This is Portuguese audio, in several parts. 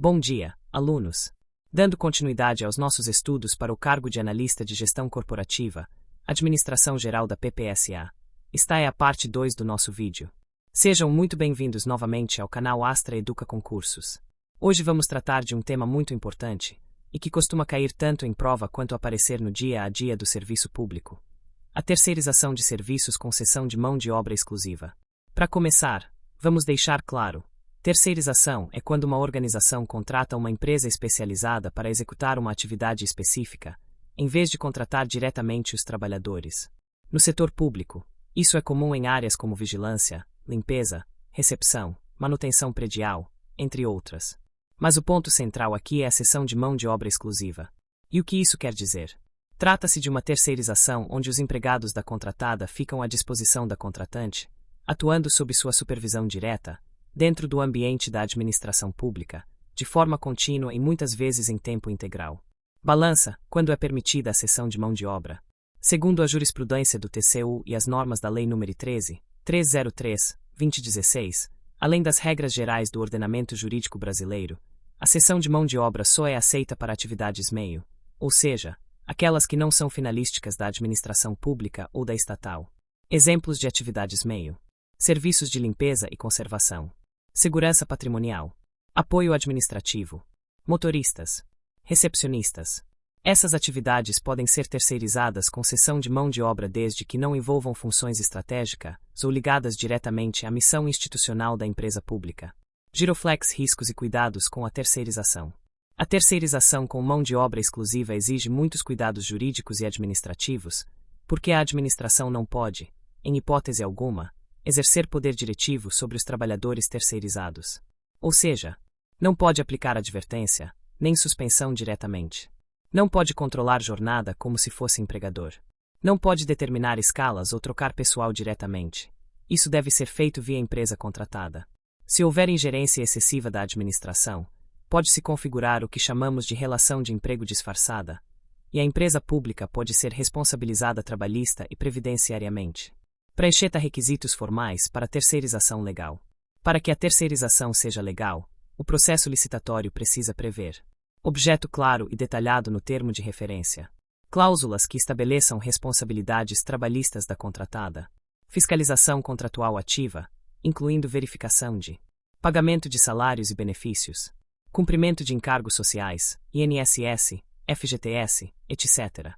Bom dia, alunos! Dando continuidade aos nossos estudos para o cargo de analista de gestão corporativa, Administração Geral da PPSA, esta é a parte 2 do nosso vídeo. Sejam muito bem-vindos novamente ao canal Astra Educa Concursos. Hoje vamos tratar de um tema muito importante e que costuma cair tanto em prova quanto aparecer no dia a dia do serviço público: a terceirização de serviços com cessão de mão de obra exclusiva. Para começar, vamos deixar claro: terceirização é quando uma organização contrata uma empresa especializada para executar uma atividade específica, em vez de contratar diretamente os trabalhadores. No setor público, isso é comum em áreas como vigilância, limpeza, recepção, manutenção predial, entre outras. Mas o ponto central aqui é a cessão de mão de obra exclusiva. E o que isso quer dizer? Trata-se de uma terceirização onde os empregados da contratada ficam à disposição da contratante, atuando sob sua supervisão direta, dentro do ambiente da administração pública, de forma contínua e muitas vezes em tempo integral. Balança, quando é permitida a cessão de mão de obra. Segundo a jurisprudência do TCU e as normas da Lei nº 13.303/2016, além das regras gerais do ordenamento jurídico brasileiro, a cessão de mão de obra só é aceita para atividades meio, ou seja, aquelas que não são finalísticas da administração pública ou da estatal. Exemplos de atividades meio: serviços de limpeza e conservação, segurança patrimonial, apoio administrativo, motoristas, recepcionistas. Essas atividades podem ser terceirizadas com cessão de mão de obra desde que não envolvam funções estratégicas ou ligadas diretamente à missão institucional da empresa pública. Giroflex: riscos e cuidados com a terceirização. A terceirização com mão de obra exclusiva exige muitos cuidados jurídicos e administrativos, porque a administração não pode, em hipótese alguma, exercer poder diretivo sobre os trabalhadores terceirizados. Ou seja, não pode aplicar advertência, nem suspensão diretamente. Não pode controlar jornada como se fosse empregador. Não pode determinar escalas ou trocar pessoal diretamente. Isso deve ser feito via empresa contratada. Se houver ingerência excessiva da administração, pode-se configurar o que chamamos de relação de emprego disfarçada, e a empresa pública pode ser responsabilizada trabalhista e previdenciariamente. Preencheta requisitos formais para terceirização legal. Para que a terceirização seja legal, o processo licitatório precisa prever objeto claro e detalhado no termo de referência, cláusulas que estabeleçam responsabilidades trabalhistas da contratada, fiscalização contratual ativa, incluindo verificação de pagamento de salários e benefícios, cumprimento de encargos sociais, INSS, FGTS, etc.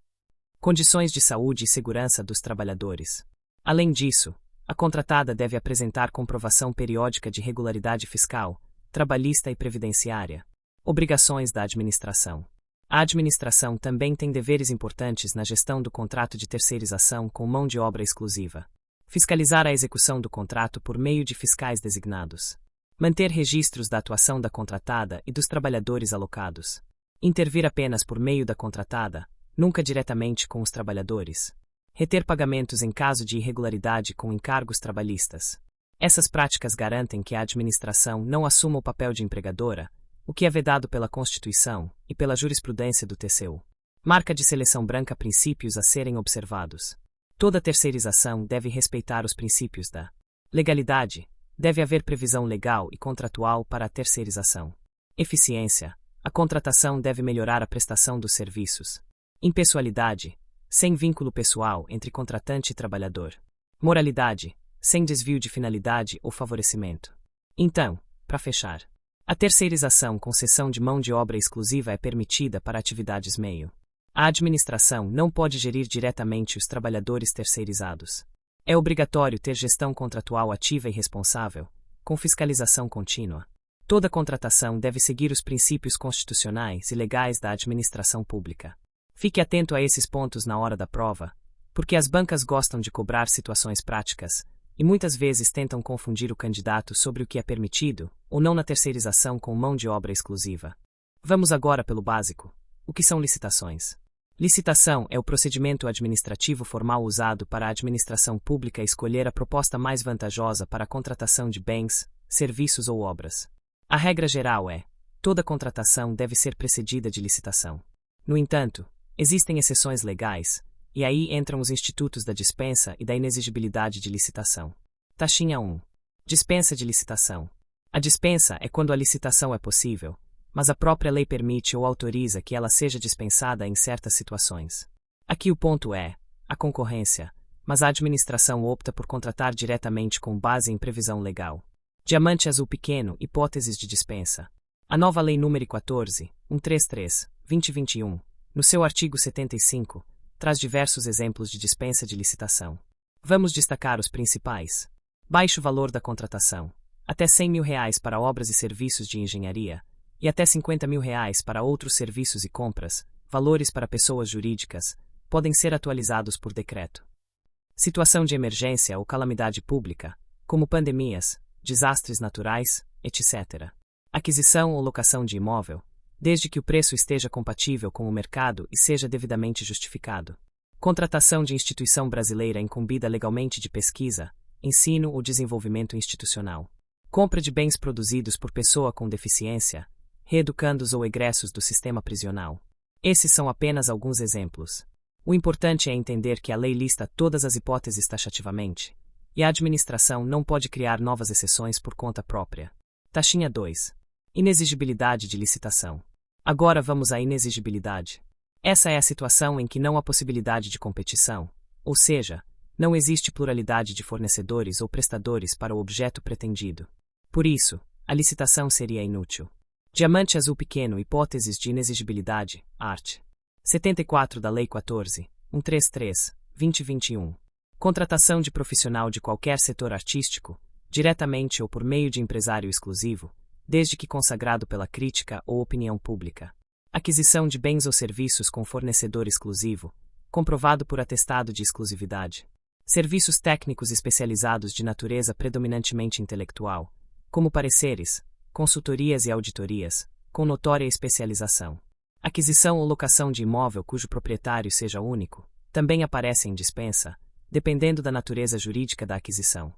Condições de saúde e segurança dos trabalhadores. Além disso, a contratada deve apresentar comprovação periódica de regularidade fiscal, trabalhista e previdenciária. Obrigações da administração. A administração também tem deveres importantes na gestão do contrato de terceirização com mão de obra exclusiva. Fiscalizar a execução do contrato por meio de fiscais designados. Manter registros da atuação da contratada e dos trabalhadores alocados. Intervir apenas por meio da contratada, nunca diretamente com os trabalhadores. Reter pagamentos em caso de irregularidade com encargos trabalhistas. Essas práticas garantem que a administração não assuma o papel de empregadora, o que é vedado pela Constituição e pela jurisprudência do TCU. Marca de seleção branca: princípios a serem observados. Toda terceirização deve respeitar os princípios da legalidade, deve haver previsão legal e contratual para a terceirização. Eficiência: a contratação deve melhorar a prestação dos serviços. Impessoalidade: sem vínculo pessoal entre contratante e trabalhador. Moralidade: sem desvio de finalidade ou favorecimento. Então, para fechar, a terceirização com cessão de mão de obra exclusiva é permitida para atividades meio. A administração não pode gerir diretamente os trabalhadores terceirizados. É obrigatório ter gestão contratual ativa e responsável, com fiscalização contínua. Toda contratação deve seguir os princípios constitucionais e legais da administração pública. Fique atento a esses pontos na hora da prova, porque as bancas gostam de cobrar situações práticas, e muitas vezes tentam confundir o candidato sobre o que é permitido ou não na terceirização com mão de obra exclusiva. Vamos agora pelo básico. O que são licitações? Licitação é o procedimento administrativo formal usado para a administração pública escolher a proposta mais vantajosa para a contratação de bens, serviços ou obras. A regra geral é: toda contratação deve ser precedida de licitação. No entanto, existem exceções legais, e aí entram os institutos da dispensa e da inexigibilidade de licitação. Taxinha 1. Dispensa de licitação. A dispensa é quando a licitação é possível, mas a própria lei permite ou autoriza que ela seja dispensada em certas situações. Aqui o ponto é a concorrência, mas a administração opta por contratar diretamente com base em previsão legal. Diamante azul pequeno, hipóteses de dispensa. A nova Lei nº 14.133/2021, no seu artigo 75, traz diversos exemplos de dispensa de licitação. Vamos destacar os principais. Baixo valor da contratação. Até R$100 mil para obras e serviços de engenharia, e até R$50 mil para outros serviços e compras, valores para pessoas jurídicas, podem ser atualizados por decreto. Situação de emergência ou calamidade pública, como pandemias, desastres naturais, etc. Aquisição ou locação de imóvel, desde que o preço esteja compatível com o mercado e seja devidamente justificado. Contratação de instituição brasileira incumbida legalmente de pesquisa, ensino ou desenvolvimento institucional. Compra de bens produzidos por pessoa com deficiência, reeducandos ou egressos do sistema prisional. Esses são apenas alguns exemplos. O importante é entender que a lei lista todas as hipóteses taxativamente, e a administração não pode criar novas exceções por conta própria. Taxinha 2. Inexigibilidade de licitação. Agora vamos à inexigibilidade. Essa é a situação em que não há possibilidade de competição, ou seja, não existe pluralidade de fornecedores ou prestadores para o objeto pretendido. Por isso, a licitação seria inútil. Diamante azul pequeno, hipóteses de inexigibilidade, art. 74 da Lei 14.133/2021. Contratação de profissional de qualquer setor artístico, diretamente ou por meio de empresário exclusivo, desde que consagrado pela crítica ou opinião pública. Aquisição de bens ou serviços com fornecedor exclusivo, comprovado por atestado de exclusividade. Serviços técnicos especializados de natureza predominantemente intelectual, como pareceres, consultorias e auditorias, com notória especialização. Aquisição ou locação de imóvel cujo proprietário seja único, também aparece em dispensa, dependendo da natureza jurídica da aquisição.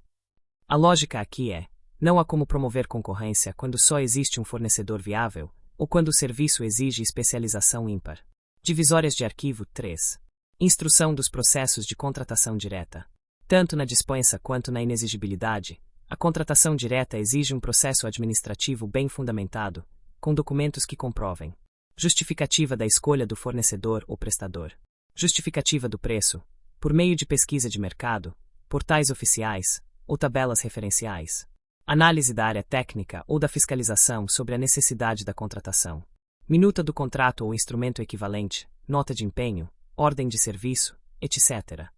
A lógica aqui é: não há como promover concorrência quando só existe um fornecedor viável, ou quando o serviço exige especialização ímpar. Divisórias de arquivo 3. Instrução dos processos de contratação direta. Tanto na dispensa quanto na inexigibilidade, a contratação direta exige um processo administrativo bem fundamentado, com documentos que comprovem. Justificativa da escolha do fornecedor ou prestador. Justificativa do preço, por meio de pesquisa de mercado, portais oficiais ou tabelas referenciais. Análise da área técnica ou da fiscalização sobre a necessidade da contratação. Minuta do contrato ou instrumento equivalente, nota de empenho, ordem de serviço, etc.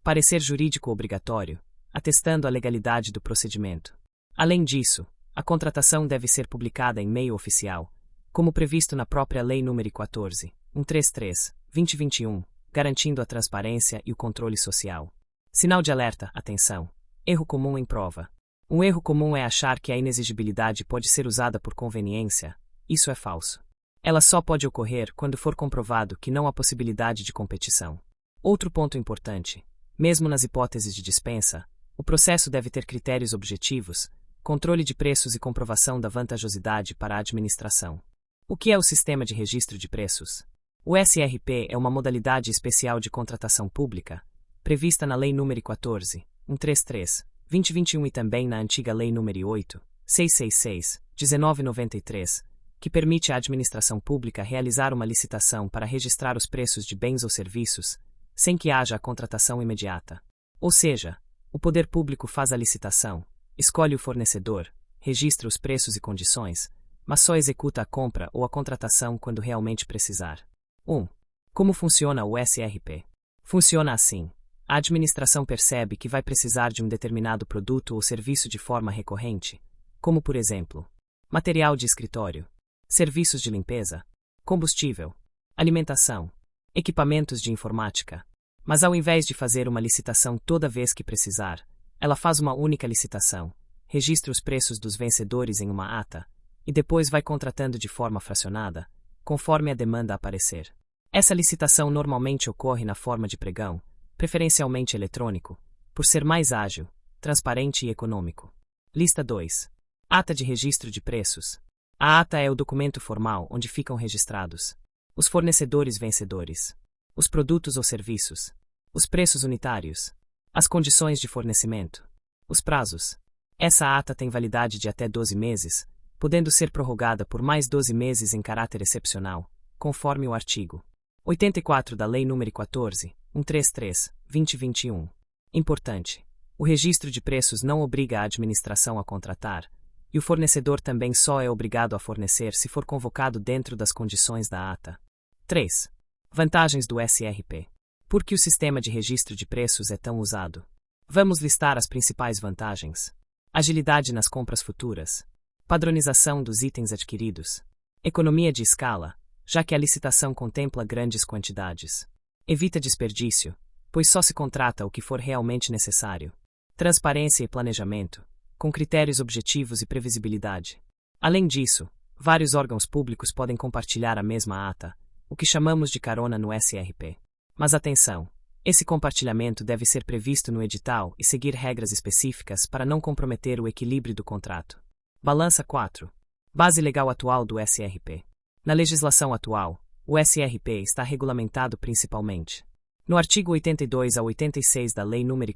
Parecer jurídico obrigatório, atestando a legalidade do procedimento. Além disso, a contratação deve ser publicada em meio oficial, como previsto na própria Lei nº 14.133/2021, garantindo a transparência e o controle social. Sinal de alerta, atenção. Erro comum em prova. Um erro comum é achar que a inexigibilidade pode ser usada por conveniência. Isso é falso. Ela só pode ocorrer quando for comprovado que não há possibilidade de competição. Outro ponto importante: mesmo nas hipóteses de dispensa, o processo deve ter critérios objetivos, controle de preços e comprovação da vantajosidade para a administração. O que é o Sistema de Registro de Preços? O SRP é uma modalidade especial de contratação pública, prevista na Lei nº 14.133/2021 e também na antiga Lei nº 8.666/1993, que permite à administração pública realizar uma licitação para registrar os preços de bens ou serviços, sem que haja a contratação imediata. Ou seja, o poder público faz a licitação, escolhe o fornecedor, registra os preços e condições, mas só executa a compra ou a contratação quando realmente precisar. 1. Como funciona o SRP? Funciona assim. A administração percebe que vai precisar de um determinado produto ou serviço de forma recorrente, como por exemplo, material de escritório, serviços de limpeza, combustível, alimentação, equipamentos de informática. Mas ao invés de fazer uma licitação toda vez que precisar, ela faz uma única licitação, registra os preços dos vencedores em uma ata, e depois vai contratando de forma fracionada, conforme a demanda aparecer. Essa licitação normalmente ocorre na forma de pregão, preferencialmente eletrônico, por ser mais ágil, transparente e econômico. Lista 2. Ata de registro de preços. A ata é o documento formal onde ficam registrados os fornecedores vencedores, os produtos ou serviços, os preços unitários, as condições de fornecimento, os prazos. Essa ata tem validade de até 12 meses, podendo ser prorrogada por mais 12 meses em caráter excepcional, conforme o artigo 84 da Lei nº 14.133/2021. Importante: o registro de preços não obriga a administração a contratar, e o fornecedor também só é obrigado a fornecer se for convocado dentro das condições da ata. 3. Vantagens do SRP. Por que o sistema de registro de preços é tão usado? Vamos listar as principais vantagens. Agilidade nas compras futuras. Padronização dos itens adquiridos. Economia de escala, já que a licitação contempla grandes quantidades. Evita desperdício, pois só se contrata o que for realmente necessário. Transparência e planejamento, com critérios objetivos e previsibilidade. Além disso, vários órgãos públicos podem compartilhar a mesma ata, o que chamamos de carona no SRP. Mas atenção! Esse compartilhamento deve ser previsto no edital e seguir regras específicas para não comprometer o equilíbrio do contrato. Balança 4. Base legal atual do SRP. Na legislação atual, o SRP está regulamentado principalmente no artigo 82 a 86 da Lei nº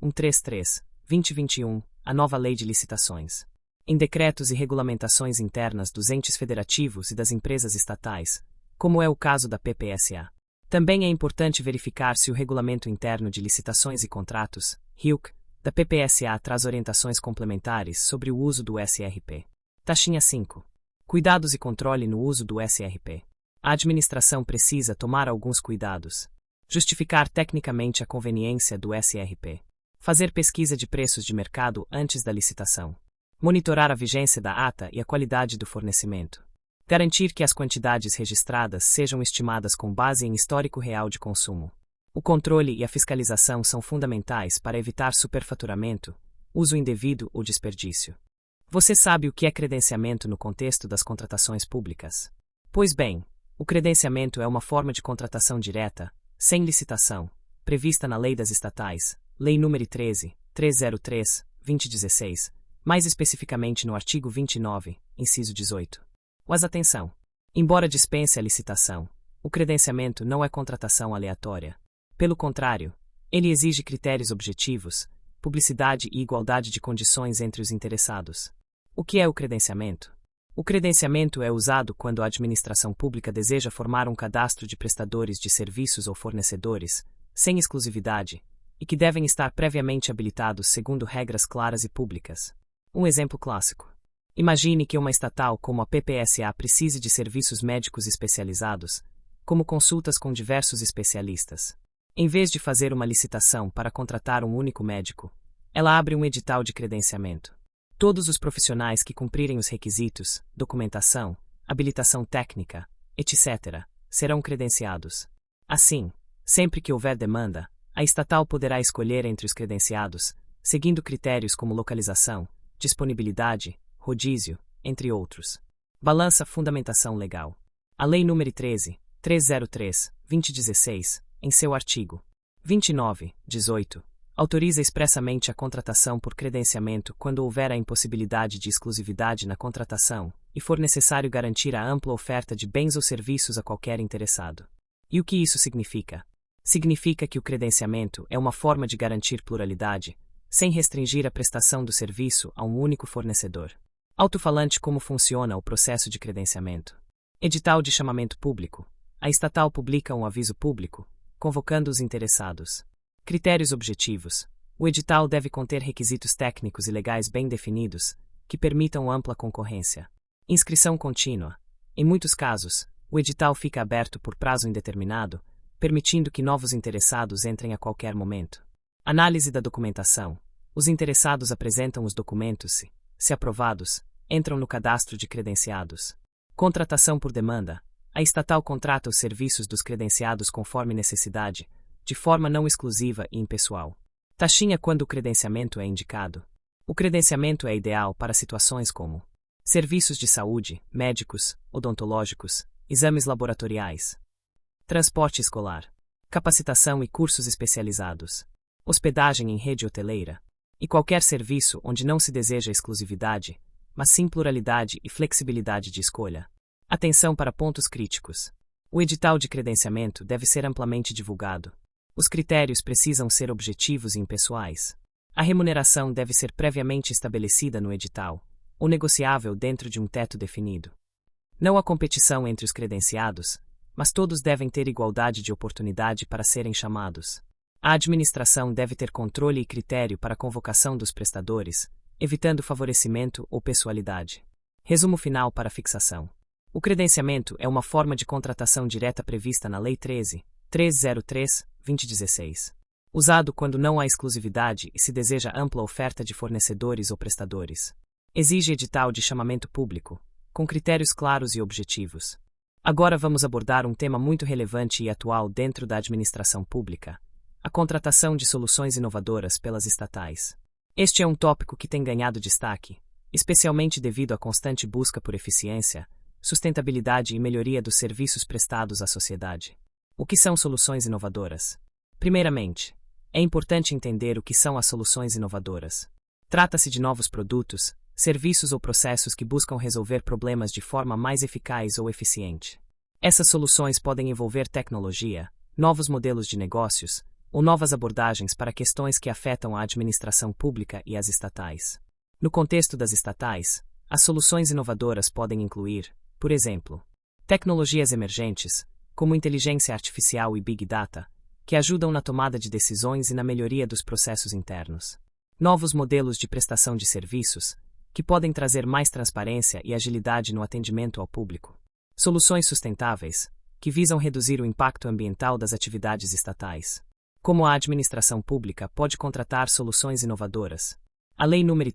14.133/2021, a nova Lei de Licitações. Em decretos e regulamentações internas dos entes federativos e das empresas estatais, como é o caso da PPSA. Também é importante verificar se o Regulamento Interno de Licitações e Contratos, RILC, da PPSA traz orientações complementares sobre o uso do SRP. Taxinha 5. Cuidados e controle no uso do SRP. A administração precisa tomar alguns cuidados. Justificar tecnicamente a conveniência do SRP. Fazer pesquisa de preços de mercado antes da licitação. Monitorar a vigência da ata e a qualidade do fornecimento. Garantir que as quantidades registradas sejam estimadas com base em histórico real de consumo. O controle e a fiscalização são fundamentais para evitar superfaturamento, uso indevido ou desperdício. Você sabe o que é credenciamento no contexto das contratações públicas? Pois bem, o credenciamento é uma forma de contratação direta, sem licitação, prevista na Lei das Estatais, Lei nº 13.303/2016, mais especificamente no artigo 29, inciso 18. Mas atenção! Embora dispense a licitação, o credenciamento não é contratação aleatória. Pelo contrário, ele exige critérios objetivos, publicidade e igualdade de condições entre os interessados. O que é o credenciamento? O credenciamento é usado quando a administração pública deseja formar um cadastro de prestadores de serviços ou fornecedores, sem exclusividade, e que devem estar previamente habilitados segundo regras claras e públicas. Um exemplo clássico. Imagine que uma estatal como a PPSA precise de serviços médicos especializados, como consultas com diversos especialistas. Em vez de fazer uma licitação para contratar um único médico, ela abre um edital de credenciamento. Todos os profissionais que cumprirem os requisitos, documentação, habilitação técnica, etc., serão credenciados. Assim, sempre que houver demanda, a estatal poderá escolher entre os credenciados, seguindo critérios como localização, disponibilidade, rodízio, entre outros. Balança fundamentação legal. A Lei nº 13.303/2016, em seu artigo 29.18, autoriza expressamente a contratação por credenciamento quando houver a impossibilidade de exclusividade na contratação e for necessário garantir a ampla oferta de bens ou serviços a qualquer interessado. E o que isso significa? Significa que o credenciamento é uma forma de garantir pluralidade, sem restringir a prestação do serviço a um único fornecedor. Alto-falante como funciona o processo de credenciamento. Edital de chamamento público. A estatal publica um aviso público, convocando os interessados. Critérios objetivos. O edital deve conter requisitos técnicos e legais bem definidos, que permitam ampla concorrência. Inscrição contínua. Em muitos casos, o edital fica aberto por prazo indeterminado, permitindo que novos interessados entrem a qualquer momento. Análise da documentação. Os interessados apresentam os documentos e, se aprovados, entram no cadastro de credenciados. Contratação por demanda. A estatal contrata os serviços dos credenciados conforme necessidade, de forma não exclusiva e impessoal. Taxinha quando o credenciamento é indicado. O credenciamento é ideal para situações como serviços de saúde, médicos, odontológicos, exames laboratoriais, transporte escolar, capacitação e cursos especializados, hospedagem em rede hoteleira, e qualquer serviço onde não se deseja exclusividade, mas sim pluralidade e flexibilidade de escolha. Atenção para pontos críticos. O edital de credenciamento deve ser amplamente divulgado. Os critérios precisam ser objetivos e impessoais. A remuneração deve ser previamente estabelecida no edital, ou negociável dentro de um teto definido. Não há competição entre os credenciados, mas todos devem ter igualdade de oportunidade para serem chamados. A administração deve ter controle e critério para a convocação dos prestadores, evitando favorecimento ou pessoalidade. Resumo final para fixação. O credenciamento é uma forma de contratação direta prevista na Lei 13.303/2016. Usado quando não há exclusividade e se deseja ampla oferta de fornecedores ou prestadores. Exige edital de chamamento público, com critérios claros e objetivos. Agora vamos abordar um tema muito relevante e atual dentro da administração pública: a contratação de soluções inovadoras pelas estatais. Este é um tópico que tem ganhado destaque, especialmente devido à constante busca por eficiência, sustentabilidade e melhoria dos serviços prestados à sociedade. O que são soluções inovadoras? Primeiramente, é importante entender o que são as soluções inovadoras. Trata-se de novos produtos, serviços ou processos que buscam resolver problemas de forma mais eficaz ou eficiente. Essas soluções podem envolver tecnologia, novos modelos de negócios, ou novas abordagens para questões que afetam a administração pública e as estatais. No contexto das estatais, as soluções inovadoras podem incluir, por exemplo, tecnologias emergentes, como inteligência artificial e Big Data, que ajudam na tomada de decisões e na melhoria dos processos internos. Novos modelos de prestação de serviços, que podem trazer mais transparência e agilidade no atendimento ao público. Soluções sustentáveis, que visam reduzir o impacto ambiental das atividades estatais. Como a administração pública pode contratar soluções inovadoras? A Lei nº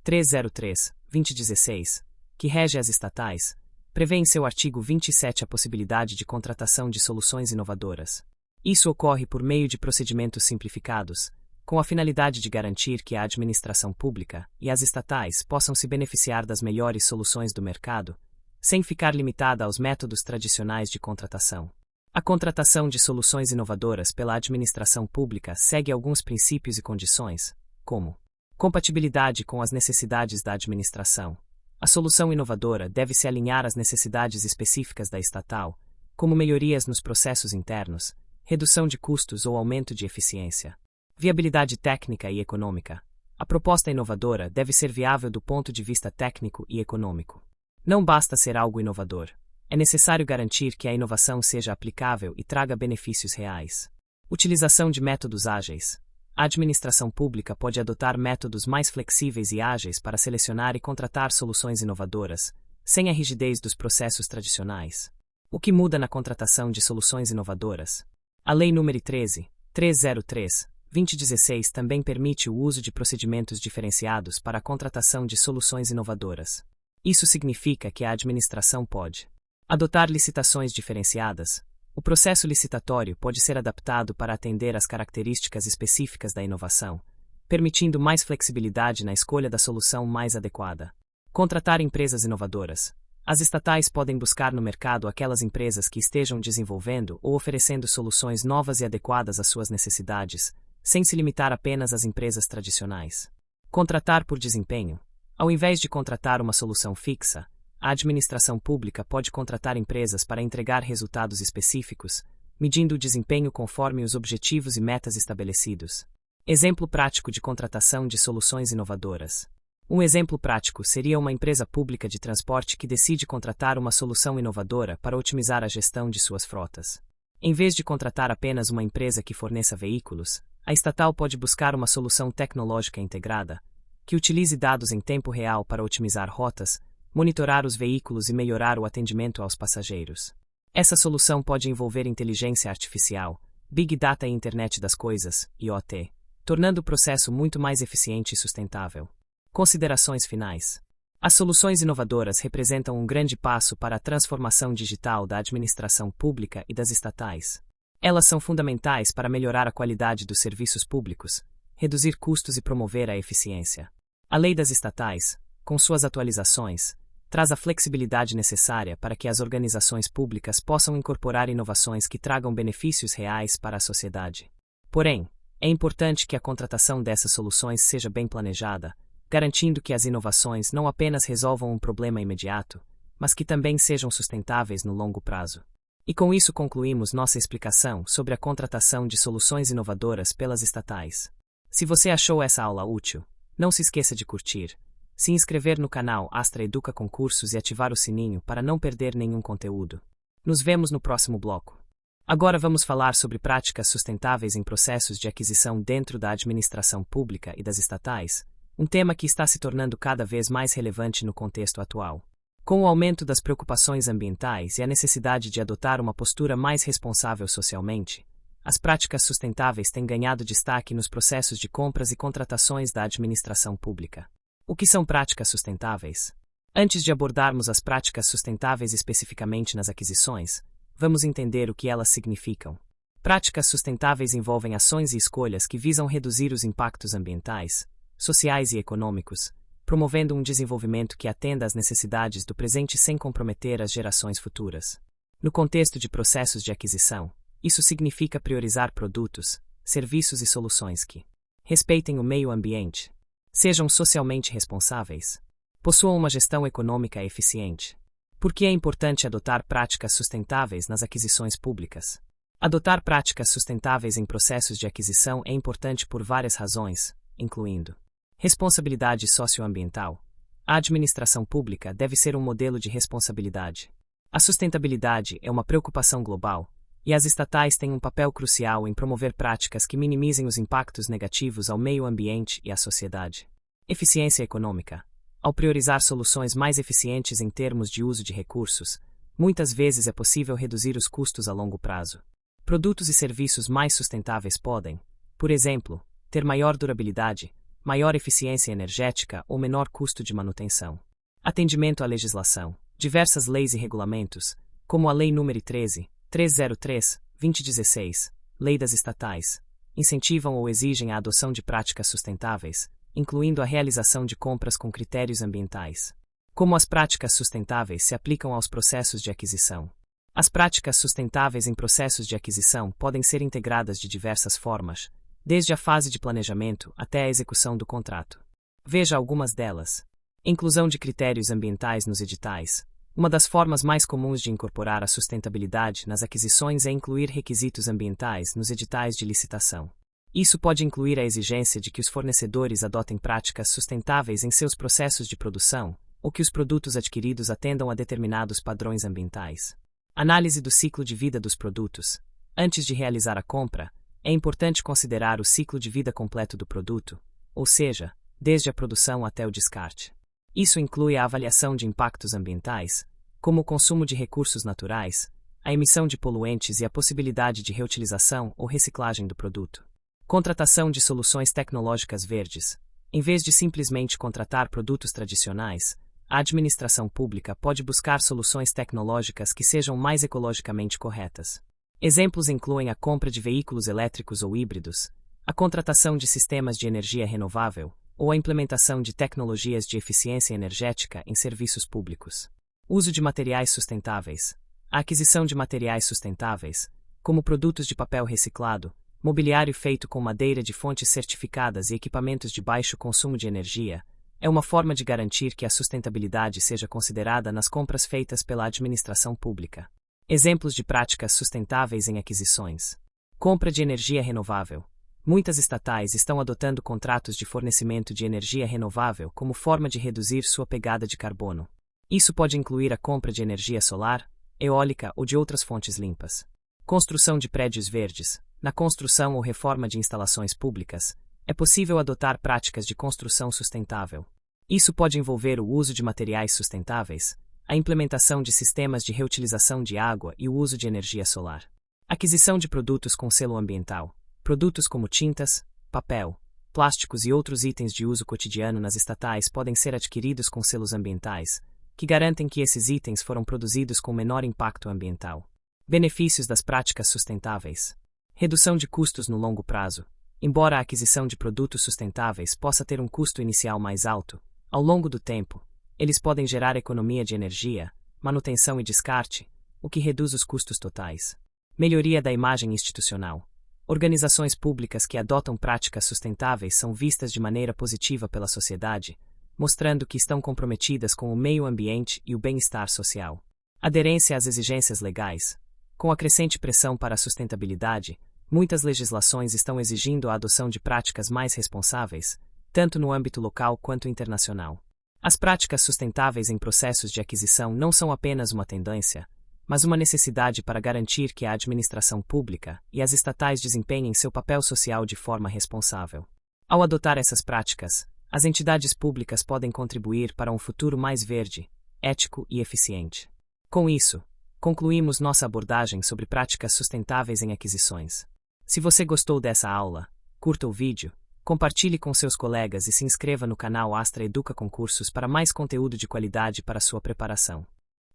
13.303/2016, que rege as estatais, prevê em seu artigo 27 a possibilidade de contratação de soluções inovadoras. Isso ocorre por meio de procedimentos simplificados, com a finalidade de garantir que a administração pública e as estatais possam se beneficiar das melhores soluções do mercado, sem ficar limitada aos métodos tradicionais de contratação. A contratação de soluções inovadoras pela administração pública segue alguns princípios e condições, como compatibilidade com as necessidades da administração. A solução inovadora deve se alinhar às necessidades específicas da estatal, como melhorias nos processos internos, redução de custos ou aumento de eficiência. Viabilidade técnica e econômica. A proposta inovadora deve ser viável do ponto de vista técnico e econômico. Não basta ser algo inovador. É necessário garantir que a inovação seja aplicável e traga benefícios reais. Utilização de métodos ágeis. A administração pública pode adotar métodos mais flexíveis e ágeis para selecionar e contratar soluções inovadoras, sem a rigidez dos processos tradicionais. O que muda na contratação de soluções inovadoras? A Lei nº 13.303/2016 também permite o uso de procedimentos diferenciados para a contratação de soluções inovadoras. Isso significa que a administração pode adotar licitações diferenciadas. O processo licitatório pode ser adaptado para atender às características específicas da inovação, permitindo mais flexibilidade na escolha da solução mais adequada. Contratar empresas inovadoras. As estatais podem buscar no mercado aquelas empresas que estejam desenvolvendo ou oferecendo soluções novas e adequadas às suas necessidades, sem se limitar apenas às empresas tradicionais. Contratar por desempenho. Ao invés de contratar uma solução fixa, a administração pública pode contratar empresas para entregar resultados específicos, medindo o desempenho conforme os objetivos e metas estabelecidos. Exemplo prático de contratação de soluções inovadoras. Um exemplo prático seria uma empresa pública de transporte que decide contratar uma solução inovadora para otimizar a gestão de suas frotas. Em vez de contratar apenas uma empresa que forneça veículos, a estatal pode buscar uma solução tecnológica integrada, que utilize dados em tempo real para otimizar rotas, monitorar os veículos e melhorar o atendimento aos passageiros. Essa solução pode envolver inteligência artificial, Big Data e Internet das Coisas, IoT, tornando o processo muito mais eficiente e sustentável. Considerações finais. As soluções inovadoras representam um grande passo para a transformação digital da administração pública e das estatais. Elas são fundamentais para melhorar a qualidade dos serviços públicos, reduzir custos e promover a eficiência. A Lei das Estatais, com suas atualizações, traz a flexibilidade necessária para que as organizações públicas possam incorporar inovações que tragam benefícios reais para a sociedade. Porém, é importante que a contratação dessas soluções seja bem planejada, garantindo que as inovações não apenas resolvam um problema imediato, mas que também sejam sustentáveis no longo prazo. E com isso concluímos nossa explicação sobre a contratação de soluções inovadoras pelas estatais. Se você achou essa aula útil, não se esqueça de curtir, se inscrever no canal Astra Educa Concursos e ativar o sininho para não perder nenhum conteúdo. Nos vemos no próximo bloco. Agora vamos falar sobre práticas sustentáveis em processos de aquisição dentro da administração pública e das estatais, um tema que está se tornando cada vez mais relevante no contexto atual. Com o aumento das preocupações ambientais e a necessidade de adotar uma postura mais responsável socialmente, as práticas sustentáveis têm ganhado destaque nos processos de compras e contratações da administração pública. O que são práticas sustentáveis? Antes de abordarmos as práticas sustentáveis especificamente nas aquisições, vamos entender o que elas significam. Práticas sustentáveis envolvem ações e escolhas que visam reduzir os impactos ambientais, sociais e econômicos, promovendo um desenvolvimento que atenda às necessidades do presente sem comprometer as gerações futuras. No contexto de processos de aquisição, isso significa priorizar produtos, serviços e soluções que respeitem o meio ambiente, sejam socialmente responsáveis, possuam uma gestão econômica eficiente. Por que é importante adotar práticas sustentáveis nas aquisições públicas? Adotar práticas sustentáveis em processos de aquisição é importante por várias razões, incluindo responsabilidade socioambiental. A administração pública deve ser um modelo de responsabilidade. A sustentabilidade é uma preocupação global, e as estatais têm um papel crucial em promover práticas que minimizem os impactos negativos ao meio ambiente e à sociedade. Eficiência econômica. Ao priorizar soluções mais eficientes em termos de uso de recursos, muitas vezes é possível reduzir os custos a longo prazo. Produtos e serviços mais sustentáveis podem, por exemplo, ter maior durabilidade, maior eficiência energética ou menor custo de manutenção. Atendimento à legislação. Diversas leis e regulamentos, como a Lei nº 13.303/2016, Lei das Estatais, incentivam ou exigem a adoção de práticas sustentáveis, incluindo a realização de compras com critérios ambientais. Como as práticas sustentáveis se aplicam aos processos de aquisição? As práticas sustentáveis em processos de aquisição podem ser integradas de diversas formas, desde a fase de planejamento até a execução do contrato. Veja algumas delas. Inclusão de critérios ambientais nos editais. Uma das formas mais comuns de incorporar a sustentabilidade nas aquisições é incluir requisitos ambientais nos editais de licitação. Isso pode incluir a exigência de que os fornecedores adotem práticas sustentáveis em seus processos de produção, ou que os produtos adquiridos atendam a determinados padrões ambientais. Análise do ciclo de vida dos produtos. Antes de realizar a compra, é importante considerar o ciclo de vida completo do produto, ou seja, desde a produção até o descarte. Isso inclui a avaliação de impactos ambientais, como o consumo de recursos naturais, a emissão de poluentes e a possibilidade de reutilização ou reciclagem do produto. Contratação de soluções tecnológicas verdes. Em vez de simplesmente contratar produtos tradicionais, a administração pública pode buscar soluções tecnológicas que sejam mais ecologicamente corretas. Exemplos incluem a compra de veículos elétricos ou híbridos, a contratação de sistemas de energia renovável ou a implementação de tecnologias de eficiência energética em serviços públicos. Uso de materiais sustentáveis. A aquisição de materiais sustentáveis, como produtos de papel reciclado, mobiliário feito com madeira de fontes certificadas e equipamentos de baixo consumo de energia, é uma forma de garantir que a sustentabilidade seja considerada nas compras feitas pela administração pública. Exemplos de práticas sustentáveis em aquisições. Compra de energia renovável. Muitas estatais estão adotando contratos de fornecimento de energia renovável como forma de reduzir sua pegada de carbono. Isso pode incluir a compra de energia solar, eólica ou de outras fontes limpas. Construção de prédios verdes. Na construção ou reforma de instalações públicas, é possível adotar práticas de construção sustentável. Isso pode envolver o uso de materiais sustentáveis, a implementação de sistemas de reutilização de água e o uso de energia solar. Aquisição de produtos com selo ambiental. Produtos como tintas, papel, plásticos e outros itens de uso cotidiano nas estatais podem ser adquiridos com selos ambientais, que garantem que esses itens foram produzidos com menor impacto ambiental. Benefícios das práticas sustentáveis. Redução de custos no longo prazo. Embora a aquisição de produtos sustentáveis possa ter um custo inicial mais alto, ao longo do tempo, eles podem gerar economia de energia, manutenção e descarte, o que reduz os custos totais. Melhoria da imagem institucional. Organizações públicas que adotam práticas sustentáveis são vistas de maneira positiva pela sociedade, mostrando que estão comprometidas com o meio ambiente e o bem-estar social. Aderência às exigências legais. Com a crescente pressão para a sustentabilidade, muitas legislações estão exigindo a adoção de práticas mais responsáveis, tanto no âmbito local quanto internacional. As práticas sustentáveis em processos de aquisição não são apenas uma tendência, mas uma necessidade para garantir que a administração pública e as estatais desempenhem seu papel social de forma responsável. Ao adotar essas práticas, as entidades públicas podem contribuir para um futuro mais verde, ético e eficiente. Com isso, concluímos nossa abordagem sobre práticas sustentáveis em aquisições. Se você gostou dessa aula, curta o vídeo, compartilhe com seus colegas e se inscreva no canal Astra Educa Concursos para mais conteúdo de qualidade para sua preparação.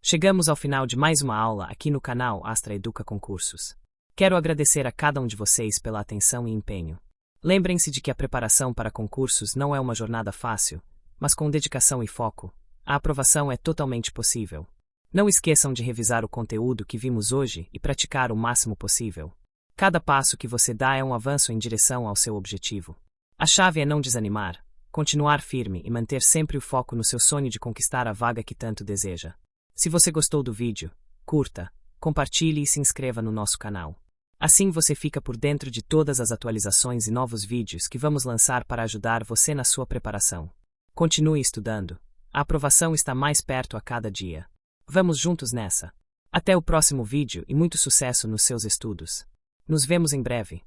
Chegamos ao final de mais uma aula aqui no canal Astra Educa Concursos. Quero agradecer a cada um de vocês pela atenção e empenho. Lembrem-se de que a preparação para concursos não é uma jornada fácil, mas com dedicação e foco, a aprovação é totalmente possível. Não esqueçam de revisar o conteúdo que vimos hoje e praticar o máximo possível. Cada passo que você dá é um avanço em direção ao seu objetivo. A chave é não desanimar, continuar firme e manter sempre o foco no seu sonho de conquistar a vaga que tanto deseja. Se você gostou do vídeo, curta, compartilhe e se inscreva no nosso canal. Assim você fica por dentro de todas as atualizações e novos vídeos que vamos lançar para ajudar você na sua preparação. Continue estudando. A aprovação está mais perto a cada dia. Vamos juntos nessa. Até o próximo vídeo e muito sucesso nos seus estudos. Nos vemos em breve.